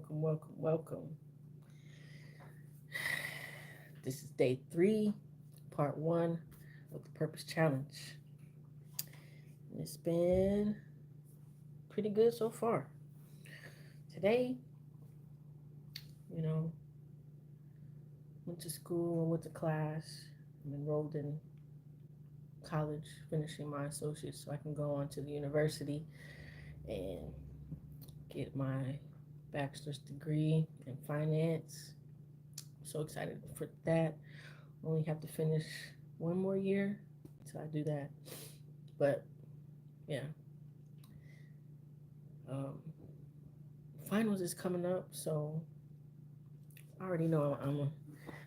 welcome. This is day 3, part 1 of the Purpose Challenge. And it's been pretty good so far. Today, you know, went to school, went to class, I'm enrolled in college, finishing my associates so I can go on to the university and get my bachelor's degree in finance. I'm so excited for that. Only have to finish one more year until I do that. But yeah, um, finals is coming up, so I already know I'm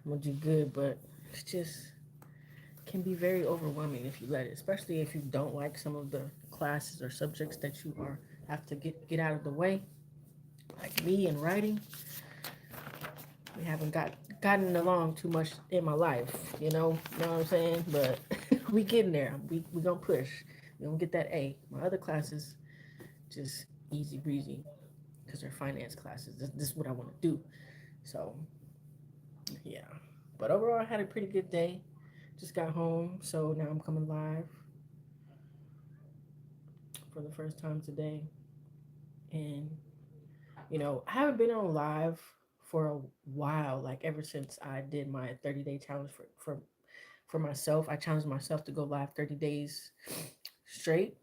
gonna do good. But it's just can be very overwhelming if you let it, especially if you don't like some of the classes or subjects that you are have to get out of the way. Like me in writing, we haven't gotten along too much in my life, you know what I'm saying? But we getting there. We gonna push. We gonna get that A. My other classes just easy breezy because they're finance classes. This is what I want to do. So yeah. But overall, I had a pretty good day. Just got home, so now I'm coming live for the first time today. And I haven't been on live for a while. Like ever since I did my 30-day challenge for myself. I challenged myself to go live 30 days straight,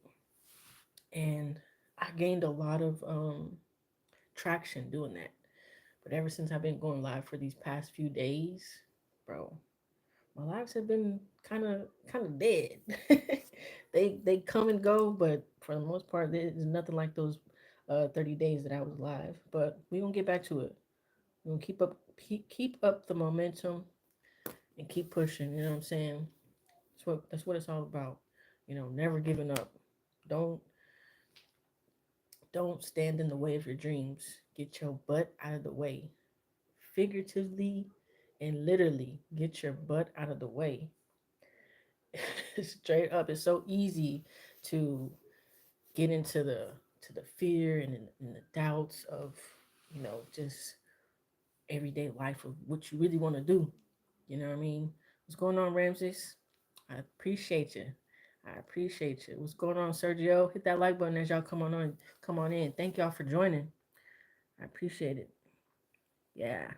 and I gained a lot of traction doing that. But ever since I've been going live for these past few days, bro, my lives have been kind of dead. They come and go, but for the most part, there's nothing like those 30 days that I was live. But we gonna get back to it. We gonna keep up the momentum and keep pushing. You know what I'm saying? That's what it's all about. Never giving up. Don't don't stand in the way of your dreams. Get your butt out of the way. Figuratively and literally get your butt out of the way. Straight up. It's so easy to get into the fear and the doubts of, just everyday life of what you really want to do. You know what I mean? What's going on, Ramses? I appreciate you. I appreciate you. What's going on, Sergio? Hit that like button as y'all come on in. Thank y'all for joining. I appreciate it. Yeah.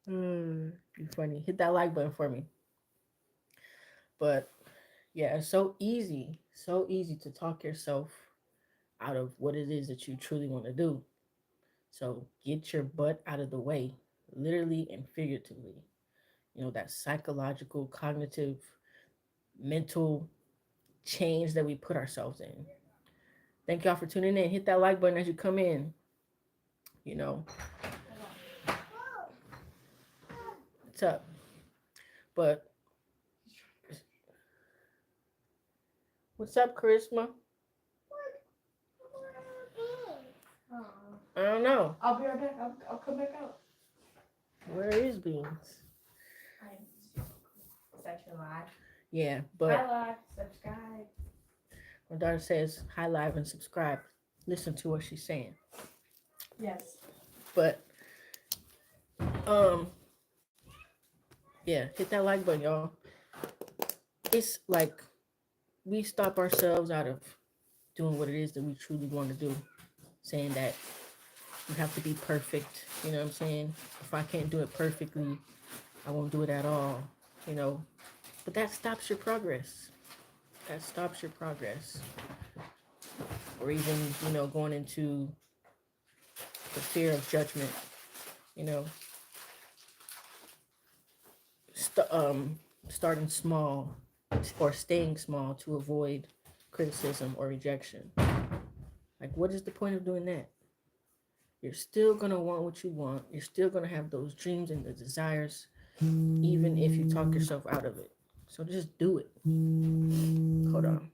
You funny. Hit that like button for me. But yeah, it's so easy to talk yourself out of what it is that you truly want to do. So get your butt out of the way, literally and figuratively. That psychological, cognitive, mental change that we put ourselves in. Thank y'all for tuning in. Hit that like button as you come in. You know, what's up? But what's up, Charisma? I don't know. I'll be right back. I'll come back out. Where is Beans? Section live. Yeah, Hi, but live. Subscribe. my daughter says hi live and subscribe. Listen to what she's saying. Yes. But um, yeah, hit that like button, y'all. It's like we stop ourselves out of doing what it is that we truly want to do, saying that you have to be perfect. You know what I'm saying? If I can't do it perfectly, I won't do it at all. You know, but that stops your progress. That stops your progress. Or even, going into the fear of judgment. You know, starting small or staying small to avoid criticism or rejection. Like, what is the point of doing that? You're still gonna want what you want. You're still gonna have those dreams and the desires, even if you talk yourself out of it. So just do it. Hold on.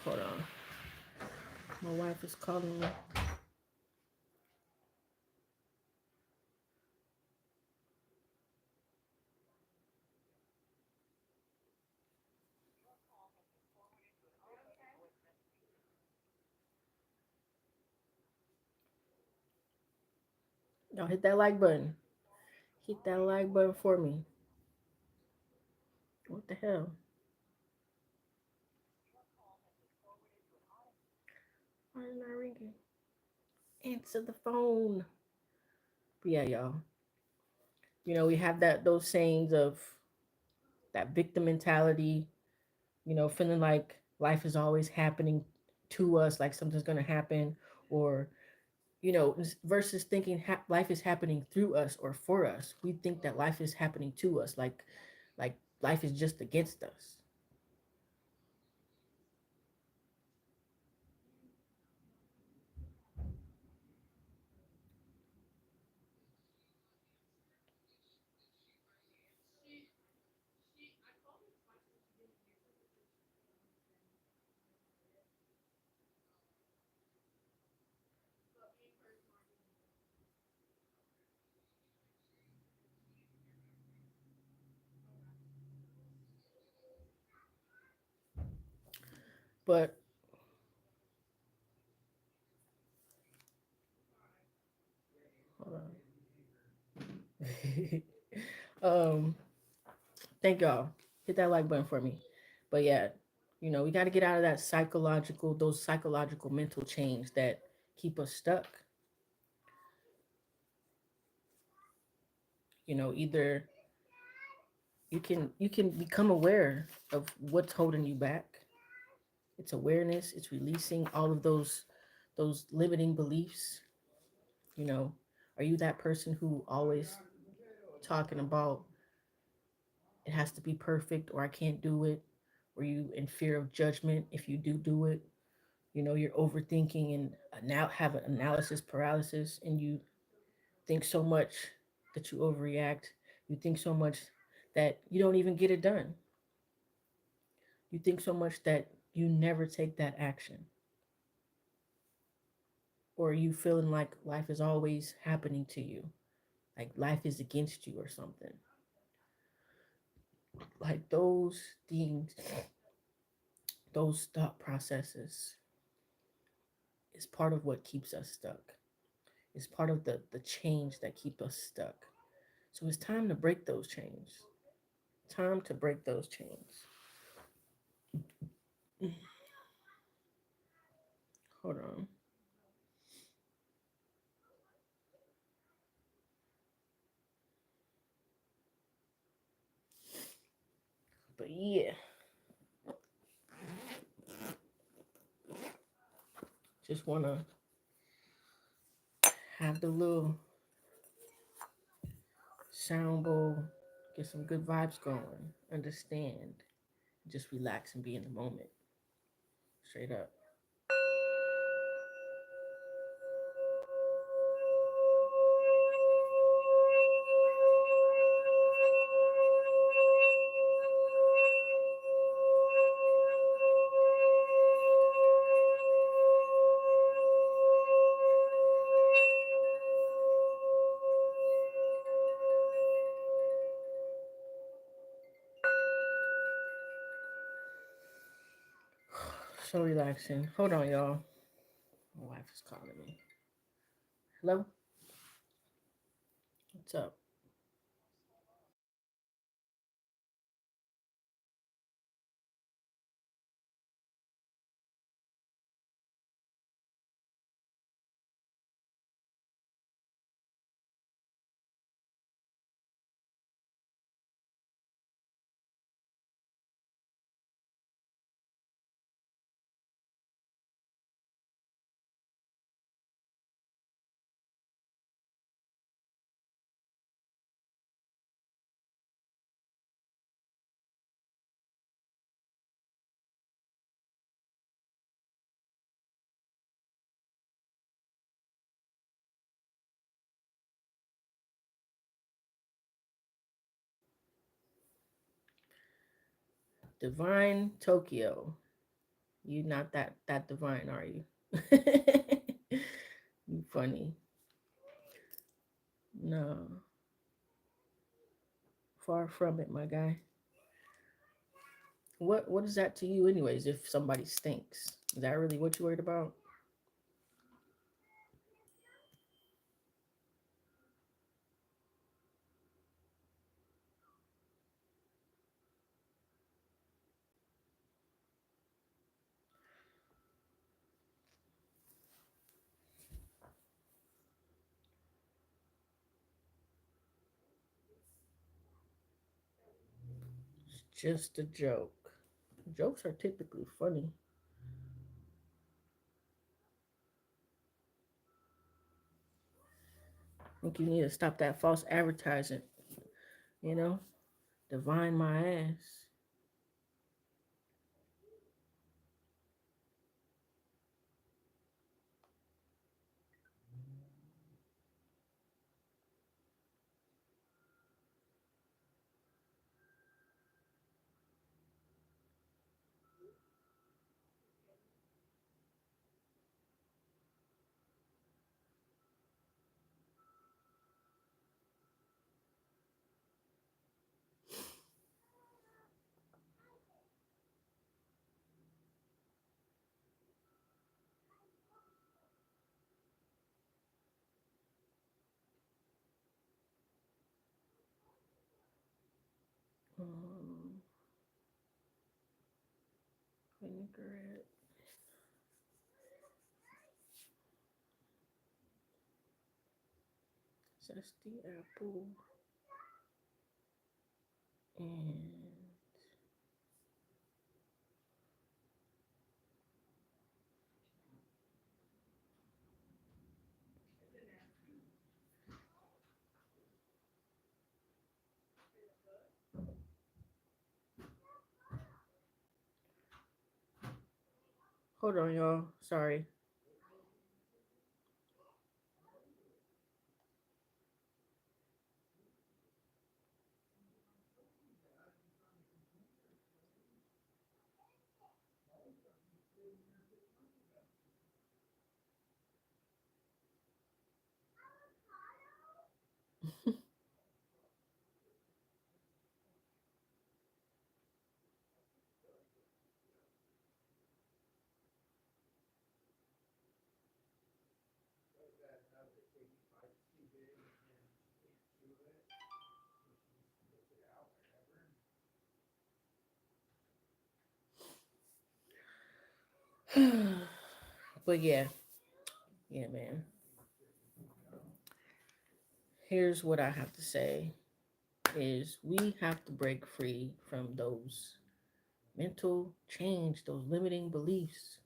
Hold on. My wife is calling me. Y'all hit that like button. Hit that like button for me. What the hell? Why is it not ringing? Answer the phone. But yeah, y'all. We have those sayings of that victim mentality, feeling like life is always happening to us, like something's going to happen, or, versus thinking life is happening through us or for us. We think that life is happening to us, like life is just against us. But hold on. um, thank y'all. Hit that like button for me. But yeah, we got to get out of those psychological mental chains that keep us stuck. Either you can become aware of what's holding you back. It's awareness. It's releasing all of those limiting beliefs. You know, are you that person who always talking about it has to be perfect or I can't do it? Or you in fear of judgment if you do it? You're overthinking and now have an analysis paralysis, and you think so much that you overreact. You think so much that you don't even get it done. You think so much that you never take that action. Or you feeling like life is always happening to you, like life is against you or something. Like those things, those thought processes is part of what keeps us stuck. It's part of the change that keep us stuck. So it's time to break those chains. Time to break those chains. Hold on. But yeah, just wanna have the little sound bowl, get some good vibes going, understand, just relax and be in the moment. Straight up. So relaxing. Hold on, y'all. My wife is calling me. Hello? What's up? Divine Tokyo. You not that divine, are you? You funny. No, far from it, my guy. What is that to you, anyways? If somebody stinks, is that really what you worried about? just a joke. Jokes are typically funny. I think you need to stop that false advertising, you know? Divine my ass. Um, Vinaigrette, zesty apple, and hold on, y'all. Sorry. But yeah, yeah, man. Here's what I have to say is we have to break free from those mental change, those limiting beliefs.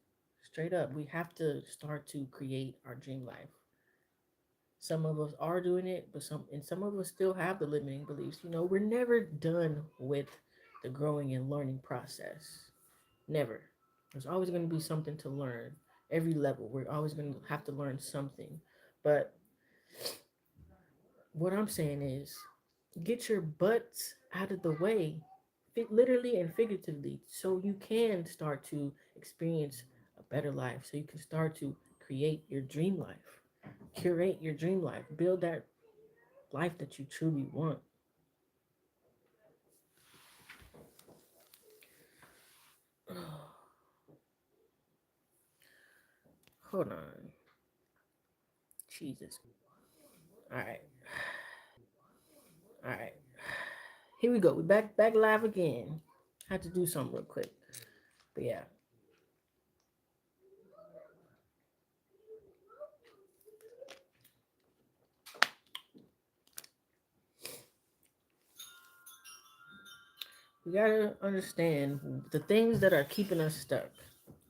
Straight up, we have to start to create our dream life. Some of us are doing it, but some of us still have the limiting beliefs. You know, we're never done with the growing and learning process. Never. There's always going to be something to learn. Every level, we're always going to have to learn something. But what I'm saying is, get your butts out of the way, literally and figuratively, so you can start to experience a better life. So you can start to create your dream life, curate your dream life, build that life that you truly want. Hold on. Jesus. All right. All right. Here we go. We back live again. Had to do something real quick. But yeah. We gotta understand the things that are keeping us stuck.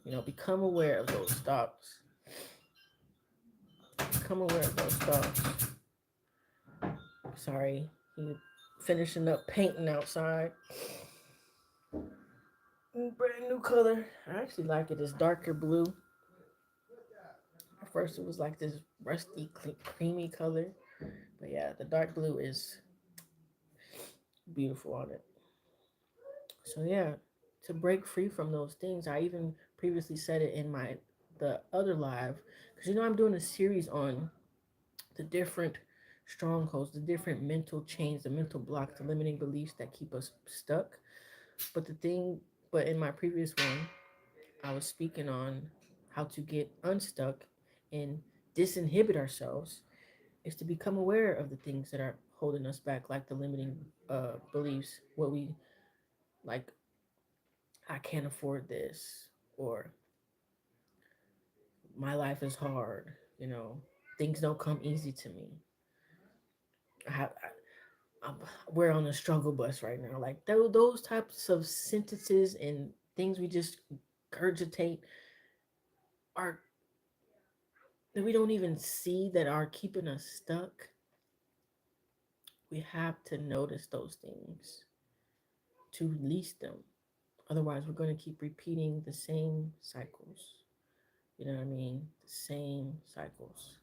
You know, become aware of those thoughts. Become aware of those thoughts. Sorry. He finishing up painting outside. Brand new color. I actually like it. It's darker blue. At first, it was like this rusty, creamy color. But yeah, the dark blue is beautiful on it. So yeah, to break free from those things, I even previously said it in my the other live, because you know I'm doing a series on the different strongholds, the different mental chains, the mental blocks, the limiting beliefs that keep us stuck. But the thing, but in my previous one, I was speaking on how to get unstuck and disinhibit ourselves is to become aware of the things that are holding us back, like the limiting beliefs, what we like, I can't afford this, or my life is hard, things don't come easy to me. I have, um, we're on a struggle bus right now. Like those types of sentences and things we just regurgitate are that we don't even see that are keeping us stuck. We have to notice those things to release them. Otherwise, we're going to keep repeating the same cycles. You know what I mean? The same cycles.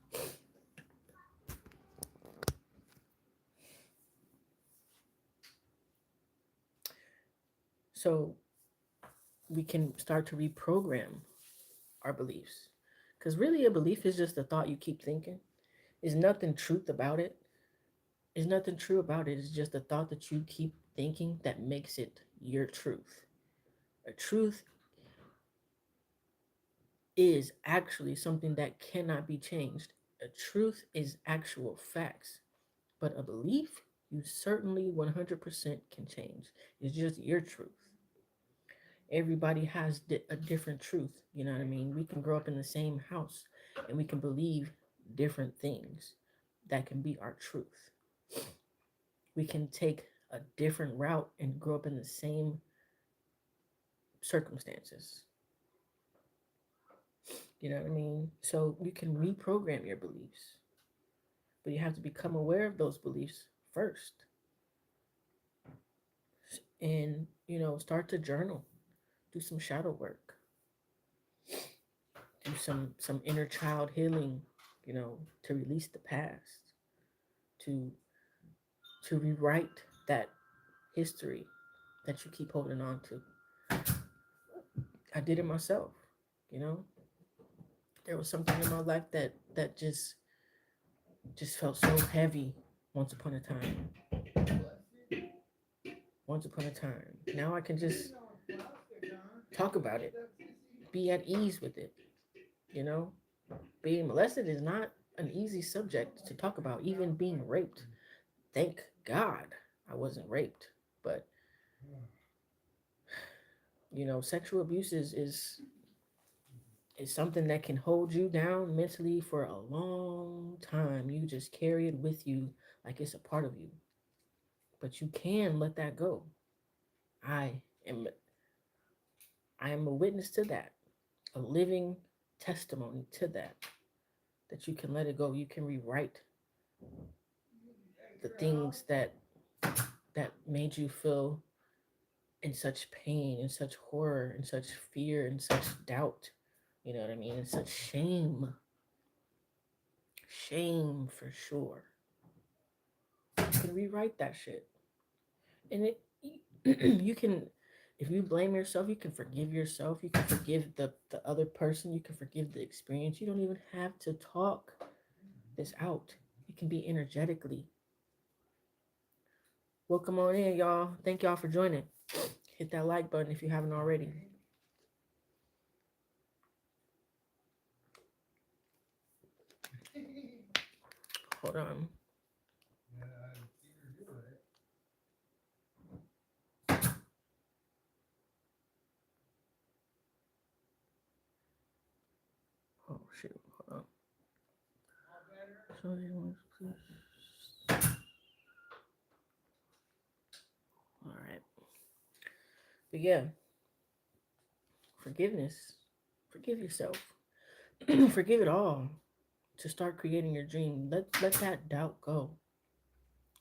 So we can start to reprogram our beliefs. Because really, a belief is just a thought you keep thinking. There's nothing truth about it. There's nothing true about it. It's just a thought that you keep thinking that makes it your truth. A truth is actually something that cannot be changed. A truth is actual facts. But a belief, you certainly 100% can change. It's just your truth. Everybody has a different truth. You know what I mean? We can grow up in the same house and we can believe different things that can be our truth. We can take a different route and grow up in the same circumstances. You know what I mean? So you can reprogram your beliefs, but you have to become aware of those beliefs first and, start to journal, do some shadow work, do some inner child healing, to release the past, to rewrite that history that you keep holding on to. I did it myself, you know. There was something in my life that just felt so heavy once upon a time. Once upon a time. Now I can just talk about it, be at ease with it, you know. Being molested is not an easy subject to talk about, even being raped. Thank God I wasn't raped. But, sexual abuse is something that can hold you down mentally for a long time. You just carry it with you like it's a part of you. But you can let that go. I am I am a witness to that, a living testimony to that. That you can let it go. You can rewrite the things that made you feel in such pain, in such horror, in such fear, in such doubt. You know what I mean? In such shame. Shame for sure. You can rewrite that shit. And you can, if you blame yourself, you can forgive yourself. You can forgive the other person. You can forgive the experience. You don't even have to talk this out. It can be energetically. Welcome on in, y'all. Thank y'all for joining. Hit that like button if you haven't already. Hold on. Oh shoot. Hold on. All right. But yeah, forgiveness. Forgive yourself. Forgive it all. To start creating your dream. Let that doubt go.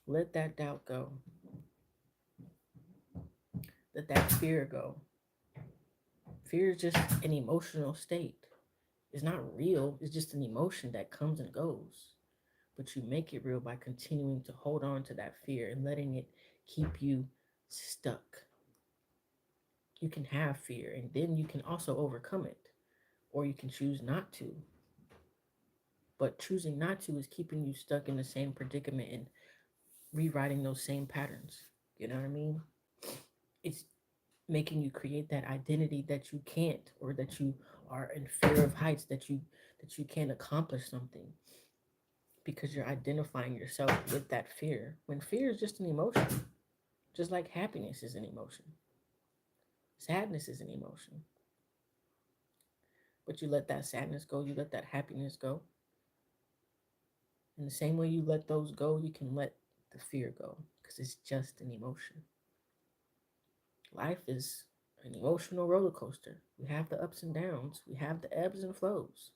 Let that doubt go. Let that fear go. Fear is just an emotional state. It's not real. It's just an emotion that comes and goes. But you make it real by continuing to hold on to that fear and letting it keep you stuck. You can have fear and then you can also overcome it, or you can choose not to. But choosing not to is keeping you stuck in the same predicament and rewriting those same patterns. You know what I mean? It's making you create that identity that you can't, or that you are in fear of heights, that you can't accomplish something because you're identifying yourself with that fear, when fear is just an emotion, just like happiness is an emotion, sadness is an emotion. But you let that sadness go, you let that happiness go. In the same way you let those go, you can let the fear go. because it's just an emotion. Life is an emotional roller coaster. We have the ups and downs, we have the ebbs and flows.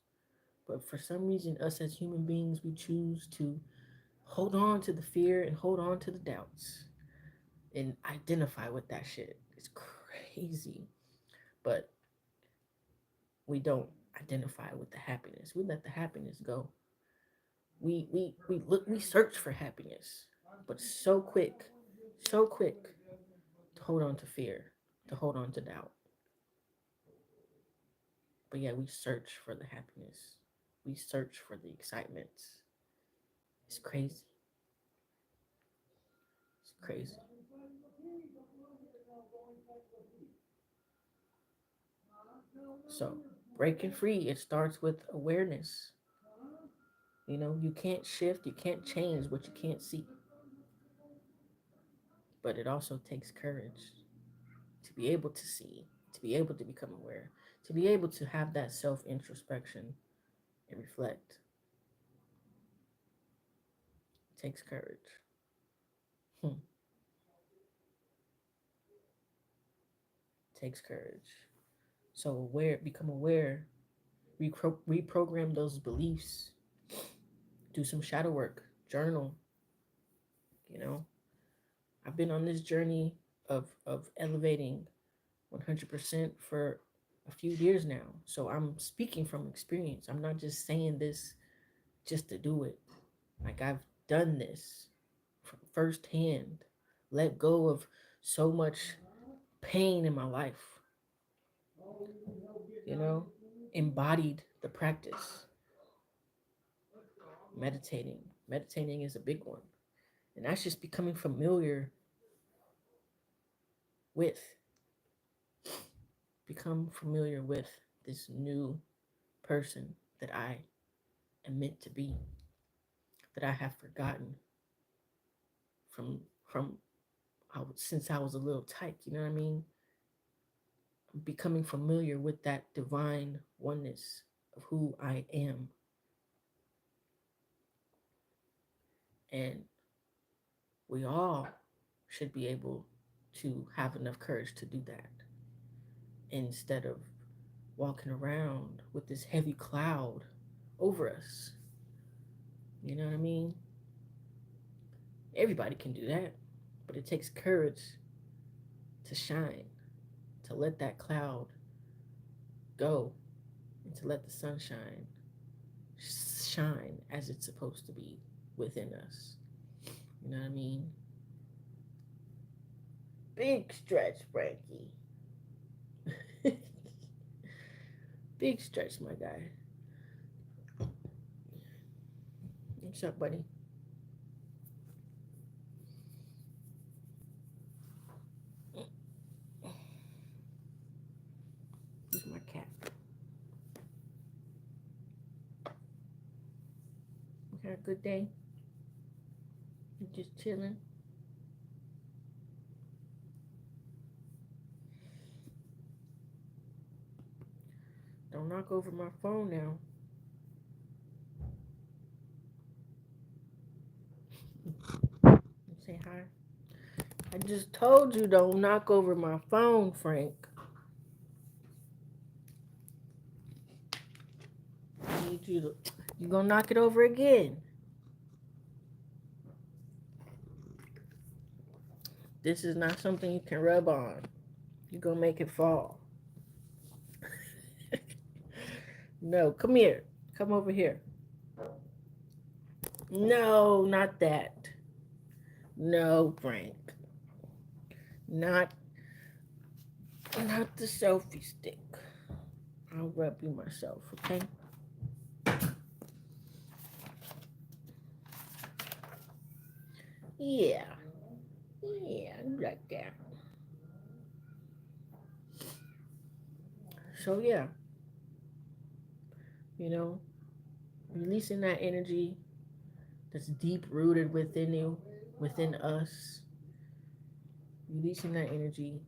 But for some reason, us as human beings, we choose to hold on to the fear and hold on to the doubts and identify with that shit. It's crazy. But we don't identify with the happiness. We let the happiness go. We search for happiness, but so quick to hold on to fear, to hold on to doubt. But yeah, we search for the happiness. We search for the excitements. It's crazy. It's crazy. So breaking free, it starts with awareness. You can't shift, you can't change what you can't see. But it also takes courage to be able to see, to be able to become aware, to be able to have that self introspection and reflect. It takes courage. Hmm. It takes courage. So become aware, reprogram those beliefs, do some shadow work, journal. You know, I've been on this journey of elevating 100% for a few years now. So I'm speaking from experience. I'm not just saying this just to do it. Like I've done this firsthand, let go of so much pain in my life, you know, embodied the practice, meditating. Meditating is a big one. And that's just becoming familiar with, become familiar with this new person that I am meant to be, that I have forgotten from since I was a little tyke, you know what I mean? Becoming familiar with that divine oneness of who I am. And we all should be able to have enough courage to do that instead of walking around with this heavy cloud over us. You know what I mean? Everybody can do that, but it takes courage to shine, to let that cloud go, and to let the sunshine shine as it's supposed to be within us. You know what I mean? Big stretch, Frankie. Big stretch, my guy. What's up, buddy? This is my cat. You had a good day? You just chilling? Don't knock over my phone now. Say hi. I just told you don't knock over my phone, Frank. I need you to. You gonna knock it over again? This is not something you can rub on. You're gonna make it fall. No, come here. Come over here. No, not that. No, Frank. Not not the selfie stick. I'll rub you myself, okay? Yeah. Yeah, like that. So yeah, you know, releasing that energy that's deep rooted within you, within us, releasing that energy,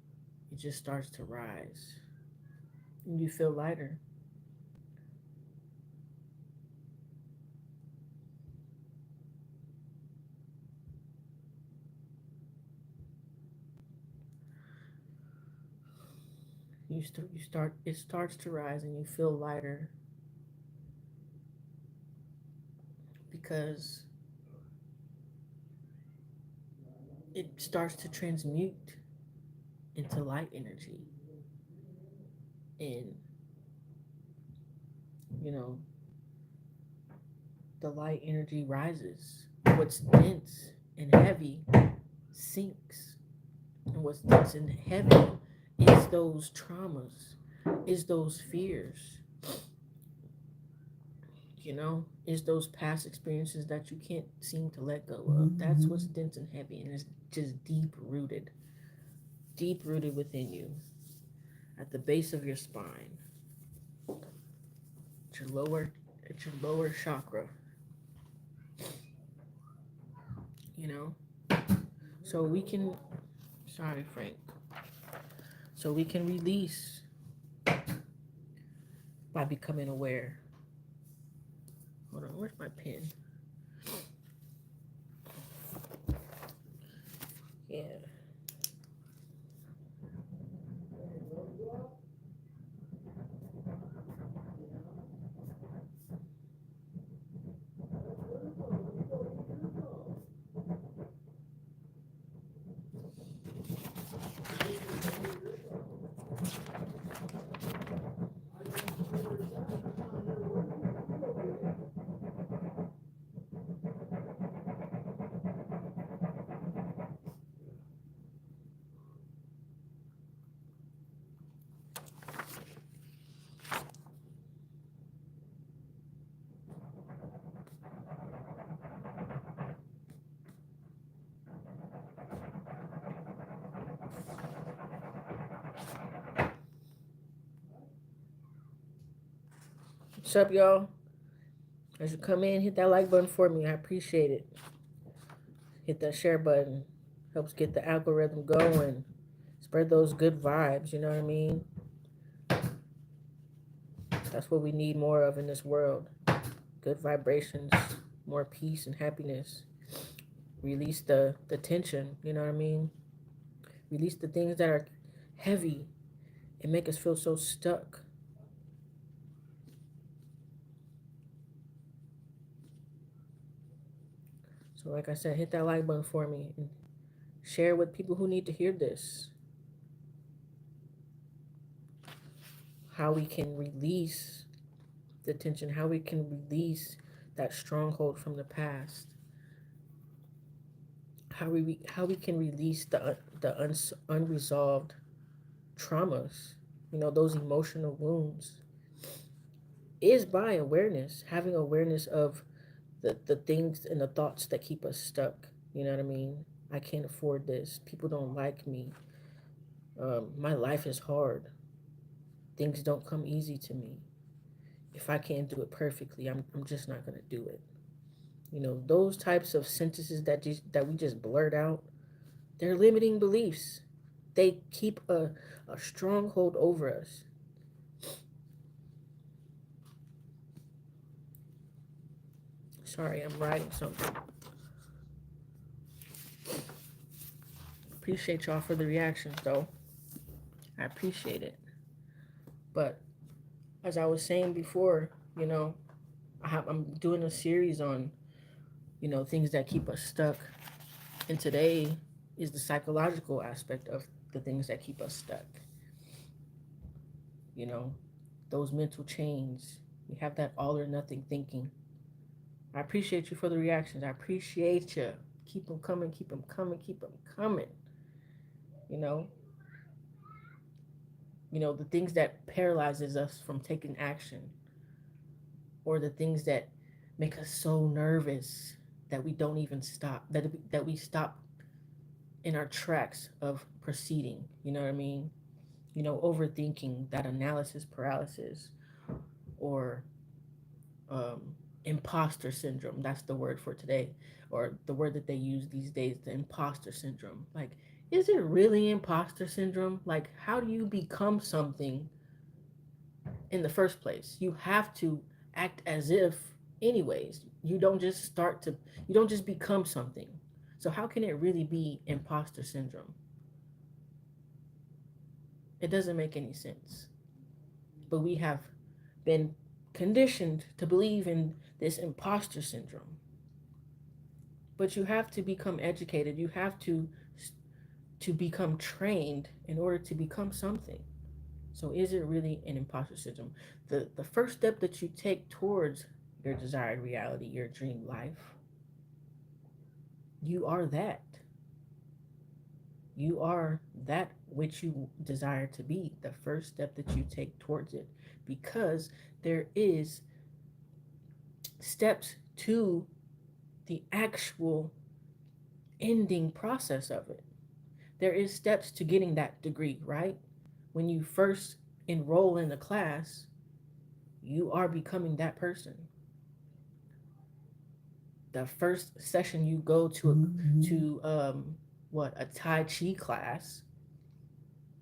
it just starts to rise. And you feel lighter. it starts to rise and you feel lighter because it starts to transmute into light energy. And, you know, the light energy rises. What's dense and heavy sinks. And what's dense and heavy is those traumas, is those fears, is those past experiences that you can't seem to let go of. That's what's dense and heavy, and it's just deep rooted within you, at the base of your spine, at your lower chakra. You know, so we can. Sorry, Frank. So we can release by becoming aware. Hold on, where's my pen? Yeah. What's up, y'all? As you come in, hit that like button for me. I appreciate it. Hit that share button. Helps get the algorithm going. Spread those good vibes, you know what I mean? That's what we need more of in this world. Good vibrations, more peace and happiness. Release the tension, you know what I mean? Release the things that are heavy and make us feel so stuck. So like I said, hit that like button for me and share with people who need to hear this. How we can release the tension, how we can release that stronghold from the past. How we can release the unresolved traumas, those emotional wounds, is by awareness, having awareness of the things and the thoughts that keep us stuck. You know what I mean? I can't afford this. People don't like me. My life is hard. Things don't come easy to me. If I can't do it perfectly, I'm just not going to do it. Those types of sentences that we just blurt out, they're limiting beliefs. They keep a stronghold over us. Sorry, I'm writing something. Appreciate y'all for the reactions, though. I appreciate it. But as I was saying before, I'm doing a series on, things that keep us stuck. And today is the psychological aspect of the things that keep us stuck. You know, those mental chains. We have that all or nothing thinking. I appreciate you for the reactions. I appreciate you. Keep them coming, keep them coming, keep them coming. You know, the things that paralyzes us from taking action, or the things that make us so nervous that we don't even stop, that we stop in our tracks of proceeding. You know what I mean? Overthinking, that analysis paralysis, or um, imposter syndrome. That's the word for today, or the word that they use these days, the imposter syndrome. Like, is it really imposter syndrome? Like, how do you become something in the first place? You have to act as if, anyways. You don't just become something. So, how can it really be imposter syndrome? It doesn't make any sense. But we have been conditioned to believe in this imposter syndrome. But you have to become educated. You have to become trained in order to become something. So is it really an imposter syndrome? The first step that you take towards your desired reality, your dream life, you are that. You are that which you desire to be. The first step that you take towards it, because there is steps to the actual ending process of it. There is steps to getting that degree, right? When you first enroll in the class, you are becoming that person. The first session you go to what, a Tai Chi class,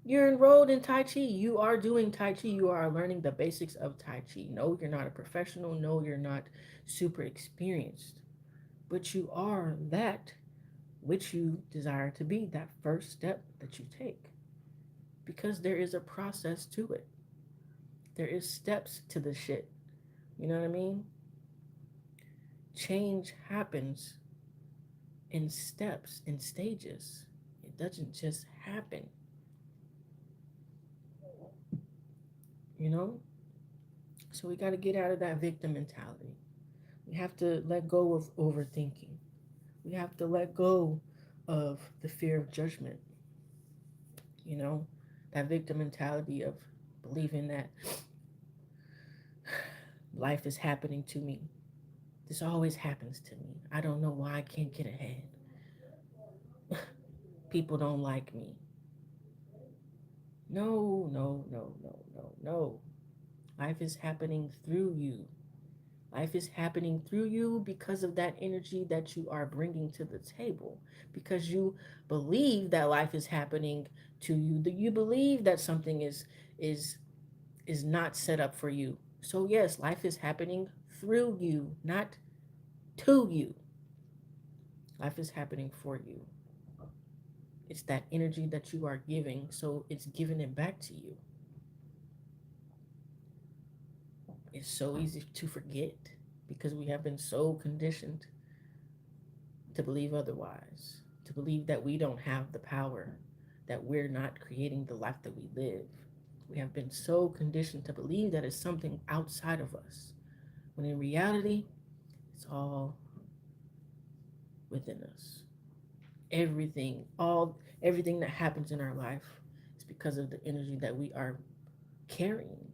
you're enrolled in Tai Chi. You are doing Tai Chi. You are learning the basics of Tai Chi. No, you're not a professional. No, you're not super experienced, but you are that which you desire to be. That first step that you take, because there is a process to it. There is steps to the shit. You know what I mean? Change happens in steps, in stages. It doesn't just happen, you know? So we got to get out of that victim mentality. We have to let go of overthinking. We have to let go of the fear of judgment, you know? That victim mentality of believing that life is happening to me. This always happens to me. I don't know why I can't get ahead. People don't like me. No, no, no, no, no, no. Life is happening through you. Life is happening through you because of that energy that you are bringing to the table. Because you believe that life is happening to you. That you believe that something is is not set up for you. So yes, life is happening through you, not to you. Life is happening for you. It's that energy that you are giving, so it's giving it back to you. It's so easy to forget because we have been so conditioned to believe otherwise, to believe that we don't have the power, that we're not creating the life that we live. We have been so conditioned to believe that it's something outside of us, when in reality, it's all within us. Everything that happens in our life is because of the energy that we are carrying.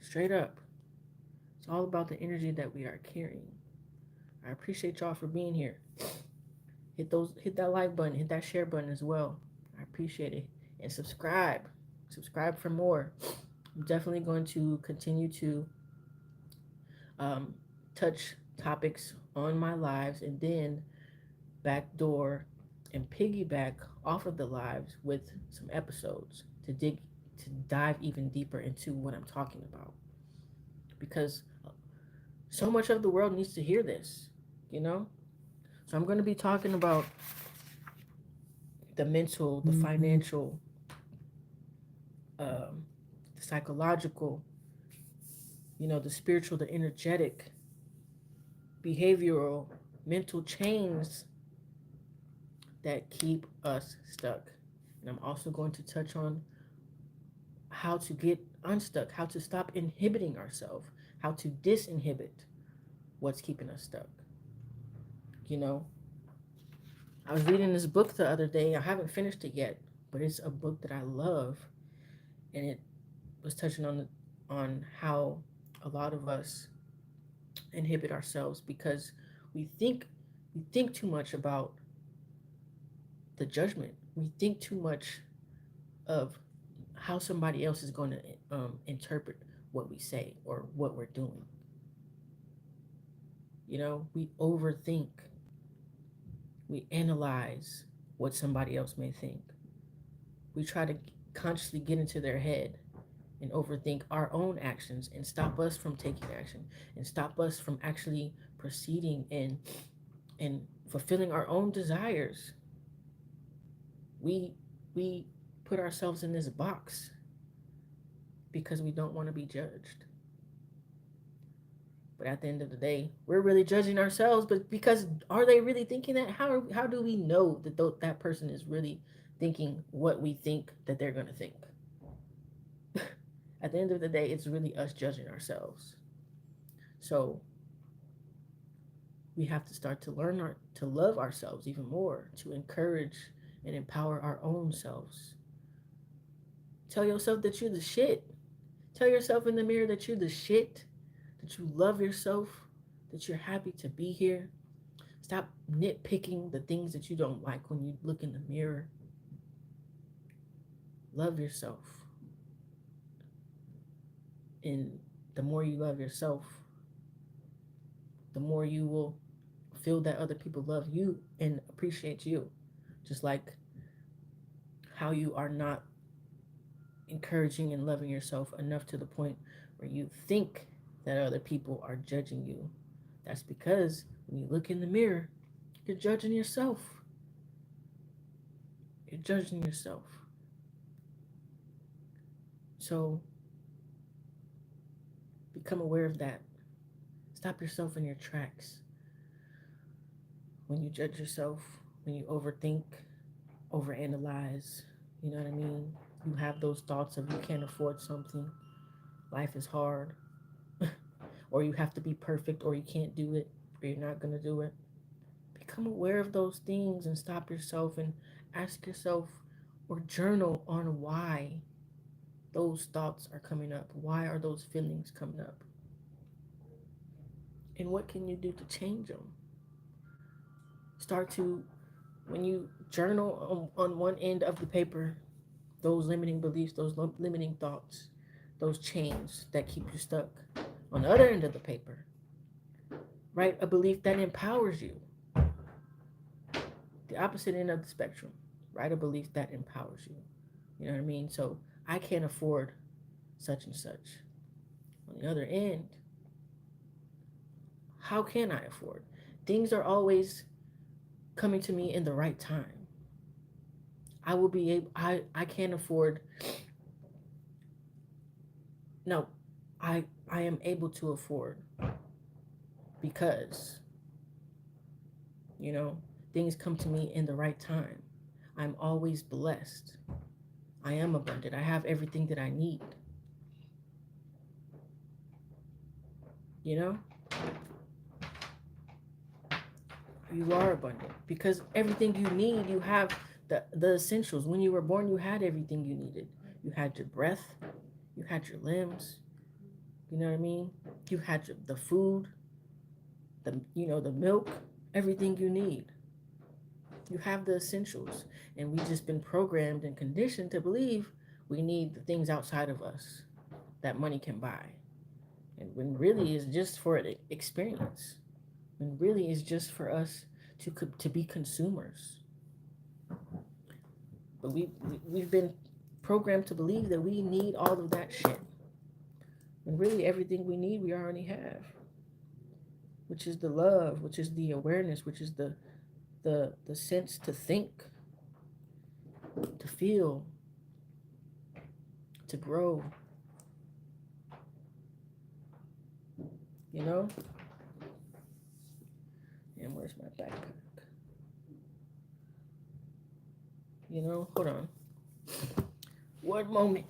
Straight up. It's all about the energy that we are carrying. I appreciate y'all for being here. Hit that like button, hit that share button as well. I appreciate it. And subscribe. Subscribe for more. I'm definitely going to continue to um, touch topics on my lives, and then backdoor and piggyback off of the lives with some episodes to dive even deeper into what I'm talking about, because so much of the world needs to hear this, you know? So I'm going to be talking about the mental, the financial, um, the psychological, the spiritual, the energetic, behavioral, mental chains that keep us stuck. And I'm also going to touch on how to get unstuck, how to stop inhibiting ourselves, how to disinhibit what's keeping us stuck. You know, I was reading this book the other day. I haven't finished it yet, but it's a book that I love, and it was touching on how a lot of us inhibit ourselves because we think we think too much about the judgment. We think too much of how somebody else is going to interpret what we say or what we're doing. We overthink, we analyze what somebody else may think. We try to consciously get into their head and overthink our own actions and stop us from taking action and stop us from actually proceeding and fulfilling our own desires. We We put ourselves in this box because we don't want to be judged. But at the end of the day, we're really judging ourselves. But because are they really thinking that? How do we know that that person is really thinking what we think that they're gonna think? At the end of the day, it's really us judging ourselves. So we have to start to to love ourselves even more, to encourage and empower our own selves. Tell yourself that you're the shit. Tell yourself in the mirror that you're the shit, that you love yourself, that you're happy to be here. Stop nitpicking the things that you don't like when you look in the mirror. Love yourself. And the more you love yourself, the more you will feel that other people love you and appreciate you. Just like how you are not encouraging and loving yourself enough to the point where you think that other people are judging you. That's because when you look in the mirror, you're judging yourself. You're judging yourself. So become aware of that. Stop yourself in your tracks. When you judge yourself, when you overthink, overanalyze, you know what I mean? You have those thoughts of you can't afford something, life is hard, or you have to be perfect, or you can't do it, or you're not going to do it. Become aware of those things and stop yourself and ask yourself or journal on why those thoughts are coming up. Why are those feelings coming up? And what can you do to change them? Start to, when you journal on one end of the paper, those limiting beliefs, those limiting thoughts, those chains that keep you stuck. On the other end of the paper, write a belief that empowers you. The opposite end of the spectrum, write a belief that empowers you. You know what I mean? So I can't afford such and such. On the other end, how can I afford? Things are always coming to me in the right time. I will be able, I can't afford, no, I am able to afford because, you know, things come to me in the right time. I'm always blessed. I am abundant. I have everything that I need. You know, you are abundant because everything you need, you have the essentials. When you were born, you had everything you needed. You had your breath, you had your limbs. You know what I mean? You had the food, the milk, everything you need. You have the essentials, and we've just been programmed and conditioned to believe we need the things outside of us that money can buy, and when really is just for an experience, when really is just for us to be consumers. But we've been programmed to believe that we need all of that shit, when really everything we need we already have, which is the love, which is the awareness, which is the sense to think, to feel, to grow. You know? And where's my backpack? You know, hold on. One moment.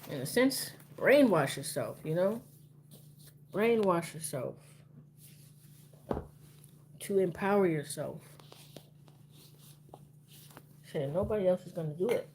In a sense, brainwash yourself, you know? Brainwash yourself to empower yourself. Shit, nobody else is going to do it.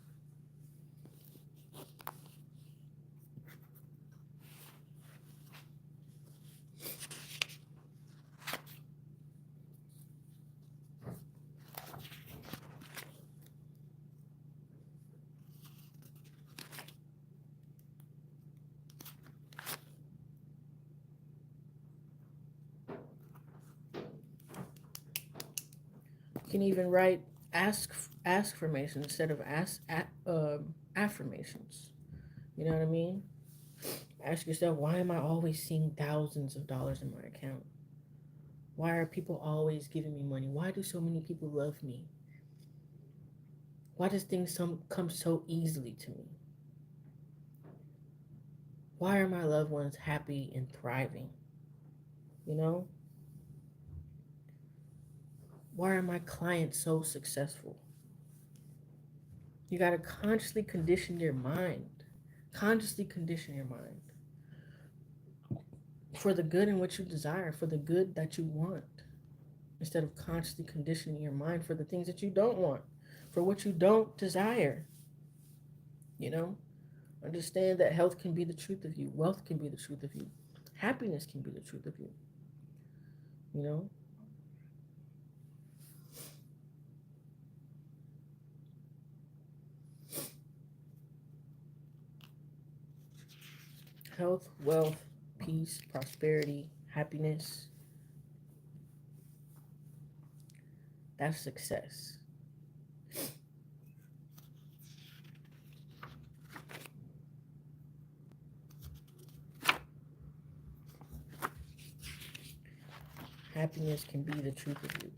You can even write ask affirmations instead of affirmations. You know what I mean? Ask yourself, why am I always seeing thousands of dollars in my account? Why are people always giving me money? Why do so many people love me? Why does things come so easily to me? Why are my loved ones happy and thriving? You know? Why are my clients so successful? You got to consciously condition your mind. Consciously condition your mind for the good in which you desire, for the good that you want, instead of consciously conditioning your mind for the things that you don't want, for what you don't desire. You know? Understand that health can be the truth of you, wealth can be the truth of you, happiness can be the truth of you. You know? Health, wealth, peace, prosperity, happiness, that's success. Happiness can be the truth of you.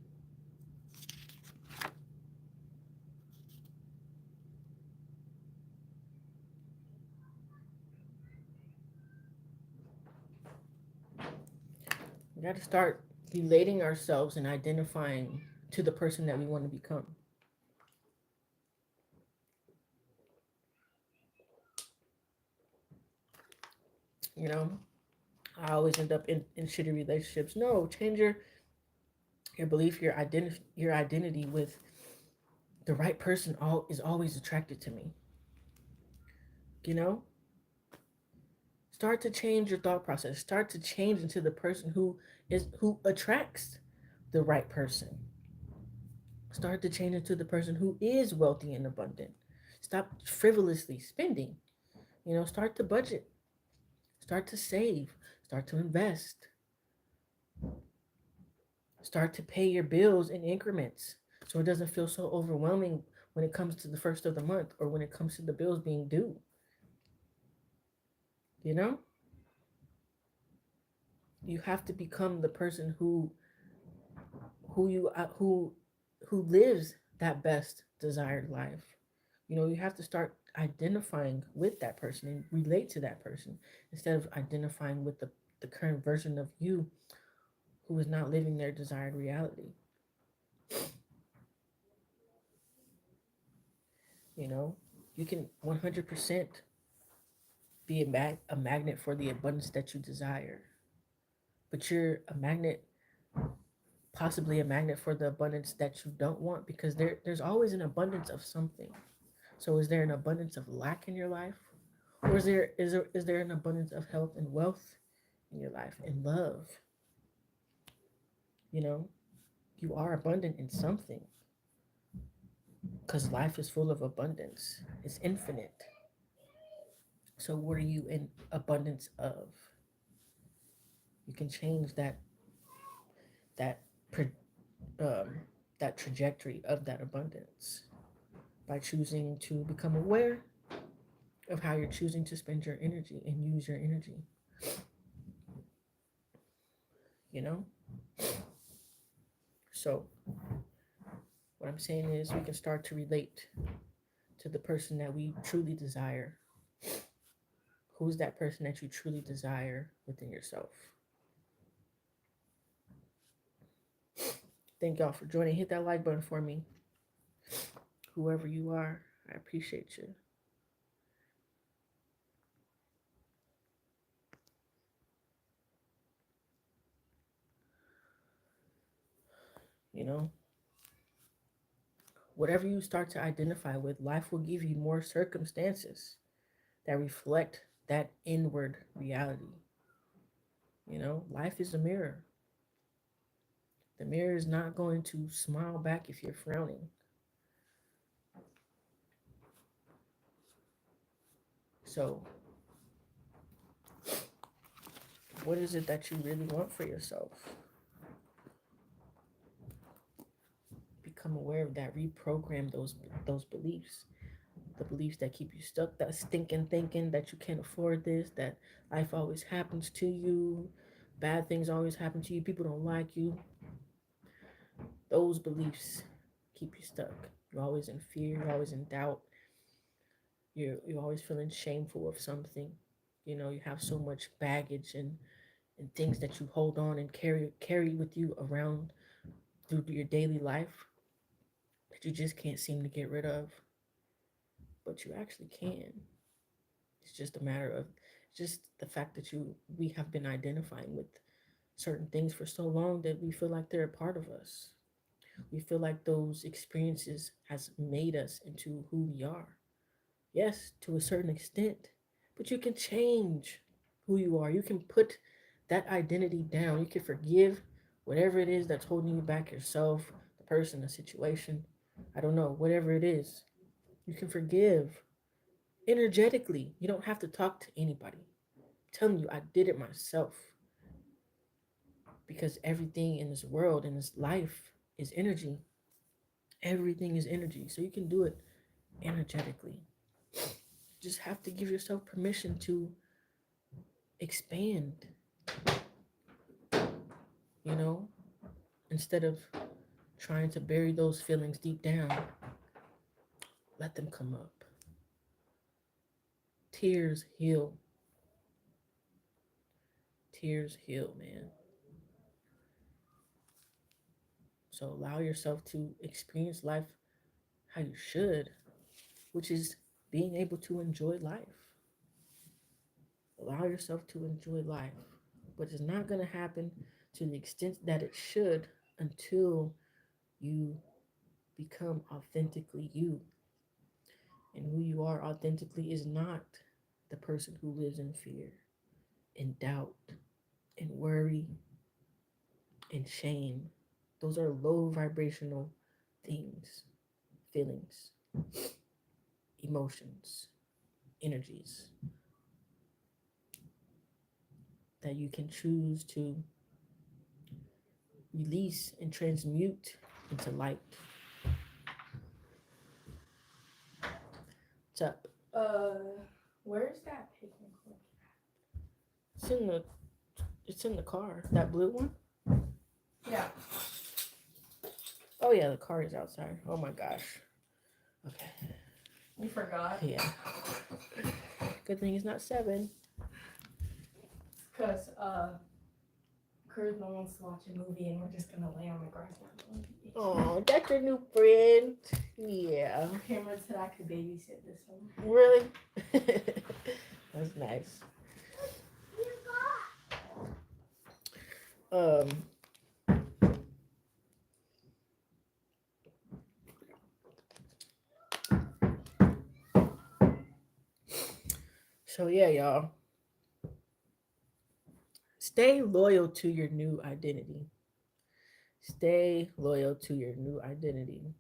We got to start relating ourselves and identifying to the person that we want to become. You know, I always end up in shitty relationships. No, change your belief, your identity with the right person is always attracted to me. You know, start to change your thought process. Start to change into the person who attracts the right person. Start to change into the person who is wealthy and abundant. Stop frivolously spending. You know, start to budget. Start to save. Start to invest. Start to pay your bills in increments so it doesn't feel so overwhelming when it comes to the first of the month or when it comes to the bills being due. You know, you have to become the person who you who lives that best desired life. You know, you have to start identifying with that person and relate to that person instead of identifying with the current version of you who is not living their desired reality. You know, you can 100% be a magnet for the abundance that you desire, but you're a magnet, possibly a magnet for the abundance that you don't want, because there's always an abundance of something. So is there an abundance of lack in your life? Or is there an abundance of health and wealth in your life and love? You know, you are abundant in something because life is full of abundance. It's infinite. So what are you in abundance of? You can change that um, that trajectory of that abundance by choosing to become aware of how you're choosing to spend your energy and use your energy. You know, so what I'm saying is we can start to relate to the person that we truly desire. Who's that person that you truly desire within yourself? Thank y'all for joining. Hit that like button for me. Whoever you are, I appreciate you. You know, whatever you start to identify with, life will give you more circumstances that reflect that inward reality. You know, life is a mirror. The mirror is not going to smile back if you're frowning. So, what is it that you really want for yourself? become aware of that, reprogram those beliefs, the beliefs that keep you stuck, that stinking thinking that you can't afford this, that life always happens to you, bad things always happen to you, people don't like you. Those beliefs keep you stuck. You're always in fear, you're always in doubt, you're always feeling shameful of something. You know, you have so much baggage and things that you hold on and carry with you around through your daily life that you just can't seem to get rid of. But you actually can. It's just a matter of just the fact that we have been identifying with certain things for so long that we feel like they're a part of us. We feel like those experiences has made us into who we are. Yes, to a certain extent, but you can change who you are. You can put that identity down. You can forgive whatever it is that's holding you back, yourself, the person, the situation. I don't know, whatever it is. You can forgive energetically. You don't have to talk to anybody. I'm telling you, I did it myself because everything in this world, in this life, is energy. Everything is energy. So you can do it energetically. Just have to give yourself permission to expand, you know, instead of trying to bury those feelings deep down, let them come up. Tears heal. Tears heal, man. So allow yourself to experience life how you should, which is being able to enjoy life. Allow yourself to enjoy life. But it's not going to happen to the extent that it should until you become authentically you. And who you are authentically is not the person who lives in fear, in doubt, in worry, in shame. Those are low vibrational things, feelings, emotions, energies that you can choose to release and transmute into light. What's up? Uh, where's that picnic one? It's in the it's in the car. That blue one? Yeah. Oh yeah, the car is outside. Oh my gosh. Okay. You forgot? Yeah. Good thing it's not 7. Because, Charisma wants to watch a movie and we're just gonna lay on the grass watch a movie. Oh, that's your new friend. Yeah. Cameron said I could babysit this one. Really? That's nice. Um so yeah, y'all. Stay loyal to your new identity. Stay loyal to your new identity.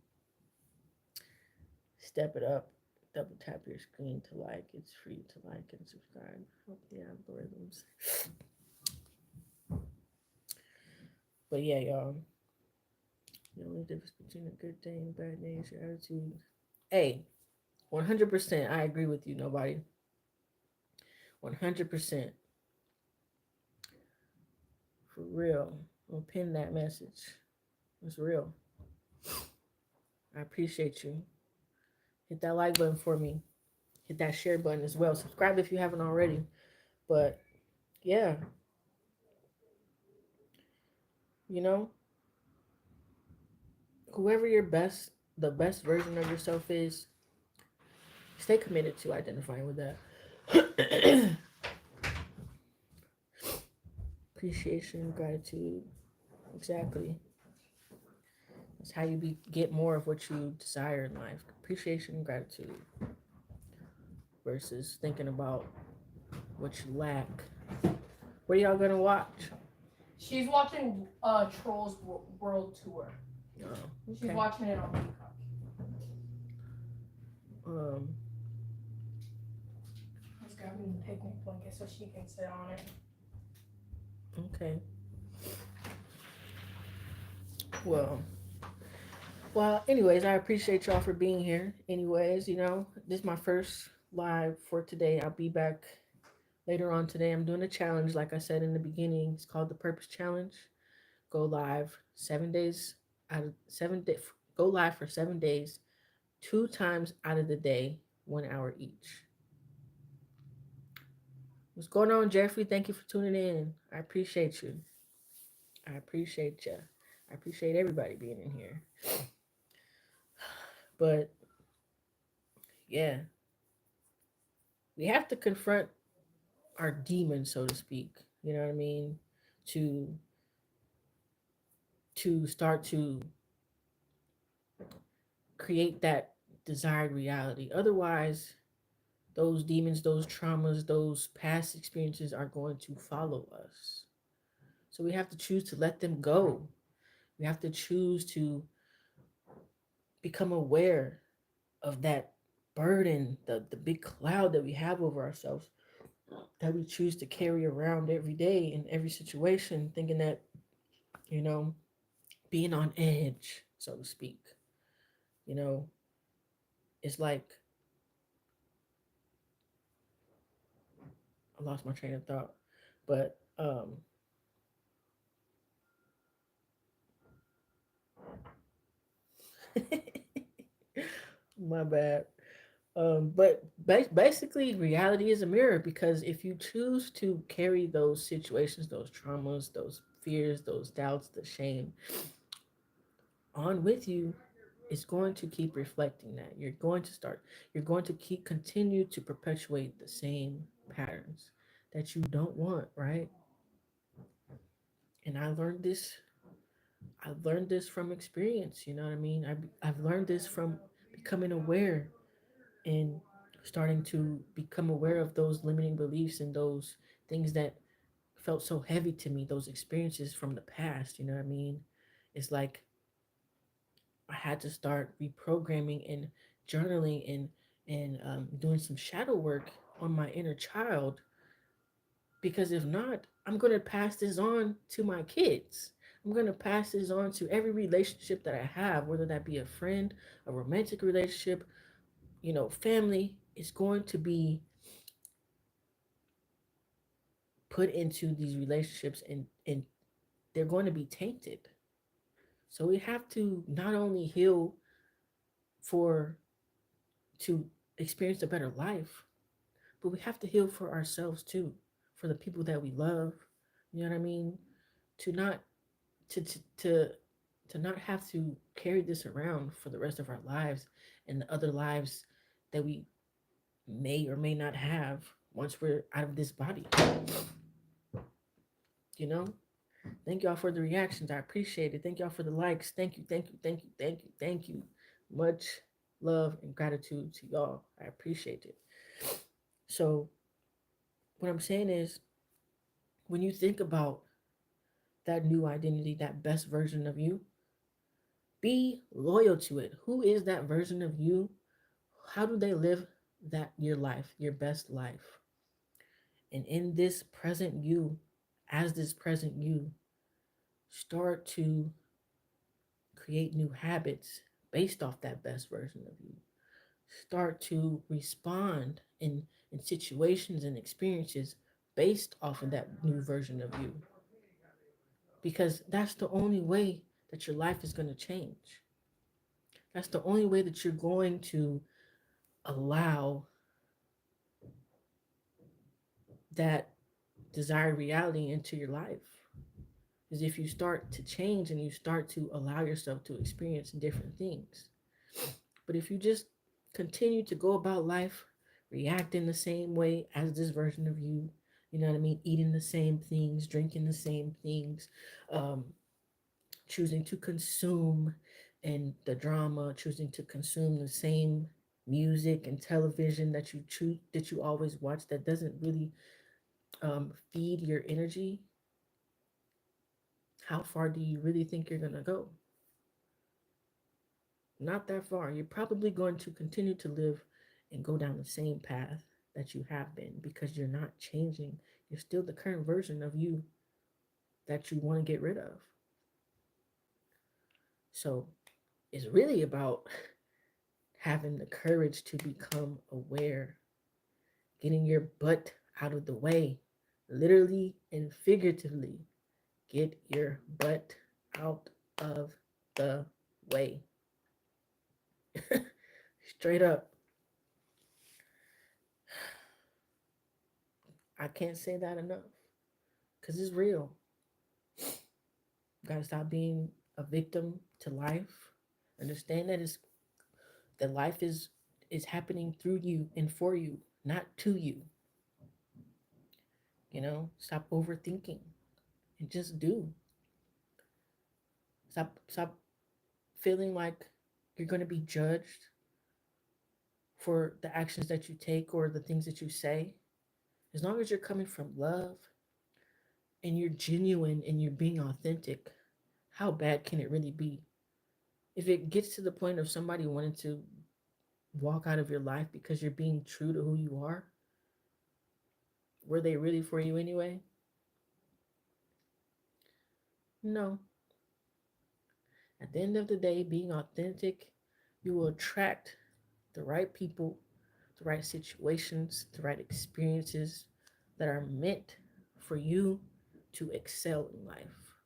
Step it up. Double tap your screen to like. It's free to like and subscribe. Help the algorithms. But yeah, y'all. The only difference between a good day and a bad day is your attitude. Hey, 100%. I agree with you, nobody. 100%. For real. I'm gonna pin that message. It's real. I appreciate you. Hit that like button for me. Hit that share button as well. Subscribe if you haven't already. But yeah, you know, whoever the best version of yourself is, stay committed to identifying with that. Appreciation, gratitude. Exactly. That's how you get more of what you desire in life. Appreciation, gratitude. Versus thinking about what you lack. What are y'all gonna watch? She's watching Trolls World Tour. Oh, okay. She's watching it on Peacock. I was grabbing the picnic blanket so she can sit on it. Okay. Well, Well, anyways, I appreciate y'all for being here. Anyways, this is my first live for today. I'll be back later on today. I'm doing a challenge, like I said in the beginning. It's called the Purpose Challenge. Go live 7 days out of 7 days. Go live for 7 days, 2 times out of the day, 1 hour each. What's going on, Jeffrey? Thank you for tuning in. I appreciate you. I appreciate you. I appreciate everybody being in here. But yeah, we have to confront our demons, so to speak. You know what I mean? To start to create that desired reality. Otherwise, those demons, those traumas, those past experiences are going to follow us. So we have to choose to let them go. We have to choose to become aware of that burden, the big cloud that we have over ourselves, that we choose to carry around every day in every situation, thinking that, you know, being on edge, so to speak. You know, it's like I lost my train of thought, but my bad. But basically, reality is a mirror because if you choose to carry those situations, those traumas, those fears, those doubts, the shame on with you, it's going to keep reflecting that. You're going to keep continue to perpetuate the same patterns that you don't want, right? And I've learned this from experience, you know what I mean? I've learned this from becoming aware and starting to become aware of those limiting beliefs and those things that felt so heavy to me, those experiences from the past, you know what I mean? It's like I had to start reprogramming and journaling and doing some shadow work on my inner child, because if not, I'm going to pass this on to my kids. I'm going to pass this on to every relationship that I have, whether that be a friend, a romantic relationship, family. Is going to be put into these relationships, and they're going to be tainted. So we have to not only heal for to experience a better life, but we have to heal for ourselves too, for the people that we love. You know what I mean? To not to to not have to carry this around for the rest of our lives and the other lives that we may or may not have once we're out of this body. You know? Thank y'all for the reactions. I appreciate it. Thank y'all for the likes. Thank you, thank you, thank you, thank you, thank you. Much love and gratitude to y'all. I appreciate it. So, what I'm saying is, when you think about that new identity, that best version of you, be loyal to it. Who is that version of you? How do they live that your life, your best life? And in this present you, as this present you, start to create new habits based off that best version of you. Start to respond in situations and experiences based off of that new version of you. Because that's the only way that your life is going to change. That's the only way that you're going to allow that desired reality into your life. Is if you start to change and you start to allow yourself to experience different things. But if you just continue to go about life reacting the same way as this version of you, you know what I mean, eating the same things, drinking the same things, um, choosing to consume and the drama, choosing to consume the same music and television that you always watch, that doesn't really feed your energy, how far do you really think you're gonna go? Not that far. You're probably going to continue to live and go down the same path that you have been, because you're not changing. You're still the current version of you that you want to get rid of. So is really about having the courage to become aware, getting your butt out of the way, literally and figuratively. Get your butt out of the way. Straight up. I can't say that enough because it's real. You gotta stop being a victim to life. Understand that life is happening through you and for you, not to you. Stop overthinking and just do. Stop feeling like you're gonna be judged for the actions that you take or the things that you say. As long as you're coming from love and you're genuine and you're being authentic, how bad can it really be? If it gets to the point of somebody wanting to walk out of your life because you're being true to who you are, were they really for you anyway? No. At the end of the day, being authentic, you will attract the right people, the right situations, the right experiences that are meant for you to excel in life.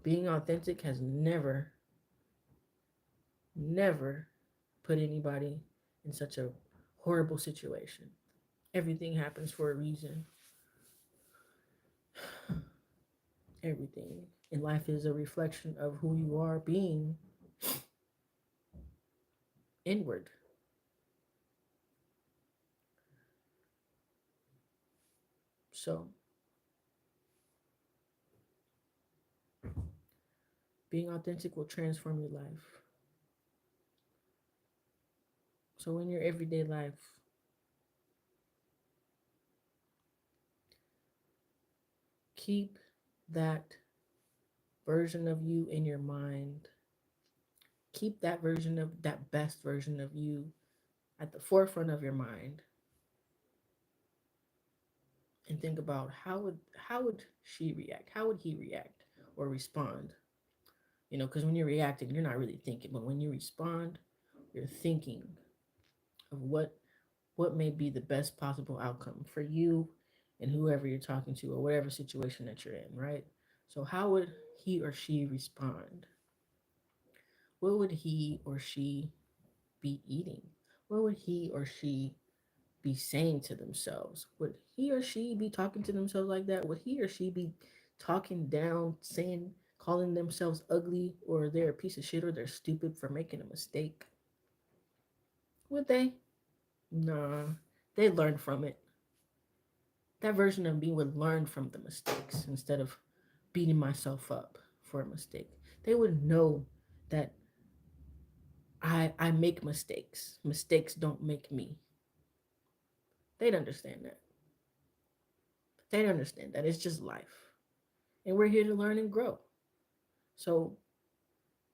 Being authentic has never put anybody in such a horrible situation. Everything happens for a reason. Everything in life is a reflection of who you are being inward. So, being authentic will transform your life. So, in your everyday life, keep that version of you in your mind. Keep that version of that best version of you at the forefront of your mind and think about how would she react? How would he react or respond? Because when you're reacting, you're not really thinking, but when you respond, you're thinking of what may be the best possible outcome for you and whoever you're talking to or whatever situation that you're in, right? So how would he or she respond? What would he or she be eating? What would he or she be saying to themselves? Would he or she be talking to themselves like that? Would he or she be talking down, saying, calling themselves ugly or they're a piece of shit or they're stupid for making a mistake? Would they? Nah, they learn from it. That version of me would learn from the mistakes instead of beating myself up for a mistake. They would know that I make mistakes. Mistakes don't make me. They'd understand that. They'd understand that it's just life. And we're here to learn and grow. So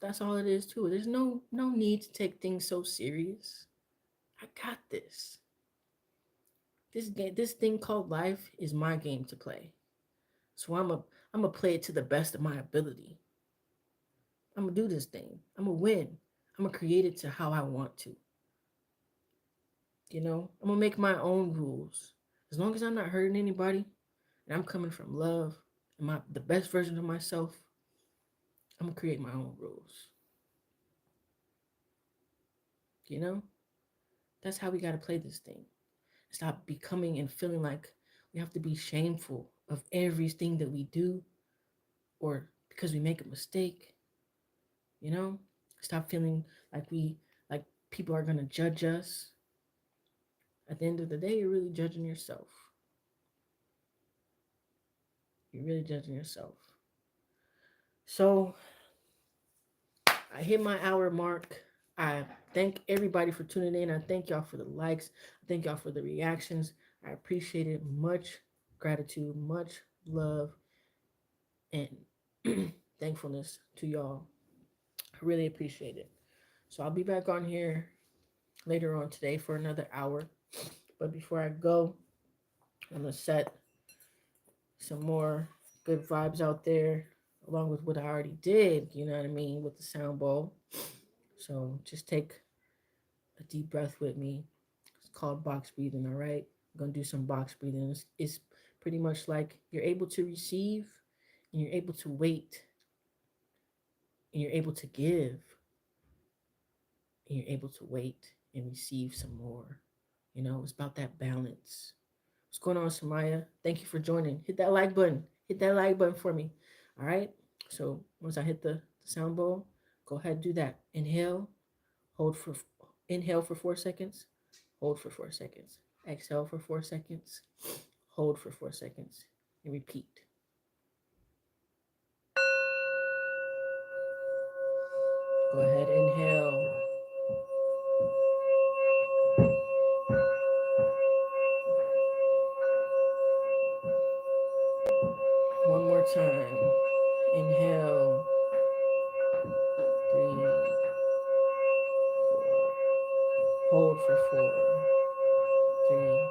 that's all it is to it. There's no need to take things so serious. I got this. This thing called life is my game to play. So I'm a play it to the best of my ability. I'm gonna do this thing. I'm gonna win. I'm gonna create it to how I want to. I'm gonna make my own rules. As long as I'm not hurting anybody and I'm coming from love and the best version of myself, I'm gonna create my own rules. You know? That's how we gotta play this thing. Stop becoming and feeling like we have to be shameful of everything that we do or because we make a mistake, you know? Stop feeling like people are gonna judge us. At the end of the day, you're really judging yourself. You're really judging yourself. So I hit my hour mark. I thank everybody for tuning in. I thank y'all for the likes. I thank y'all for the reactions. I appreciate it. Much gratitude, much love, and thankfulness to y'all. I really appreciate it. So I'll be back on here later on today for another hour. But before I go, I'm going to set some more good vibes out there. along with what I already did, you know what I mean, with the sound bowl. So just take a deep breath with me. It's called box breathing, all right? I'm gonna do some box breathing. It's pretty much like you're able to receive and you're able to wait and you're able to give and you're able to wait and receive some more. You know, it's about that balance. What's going on, Samaya? Thank you for joining. Hit that like button. Hit that like button for me. All right. So once I hit the sound bowl, go ahead and do that. Inhale, hold for inhale for 4 seconds, hold for 4 seconds. Exhale for 4 seconds, hold for 4 seconds, and repeat. Go ahead, inhale. One more time. Inhale. Three, four. Hold for four. Three,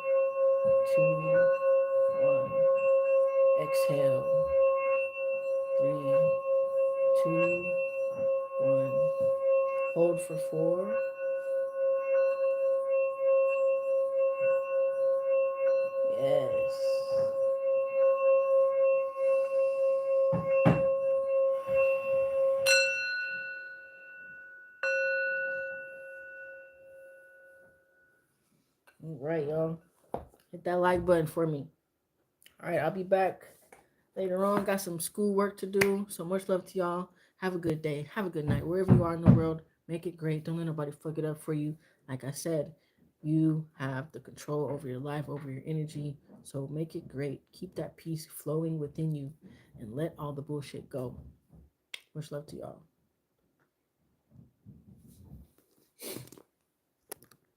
two, one. Exhale. Three, two, one. Hold for four. Yes. All right, y'all. Hit that like button for me. All right, I'll be back later on. Got some school work to do. So much love to y'all. Have a good day. Have a good night. Wherever you are in the world, make it great. Don't let nobody fuck it up for you. Like I said, you have the control over your life, over your energy. So make it great. Keep that peace flowing within you and let all the bullshit go. Much love to y'all.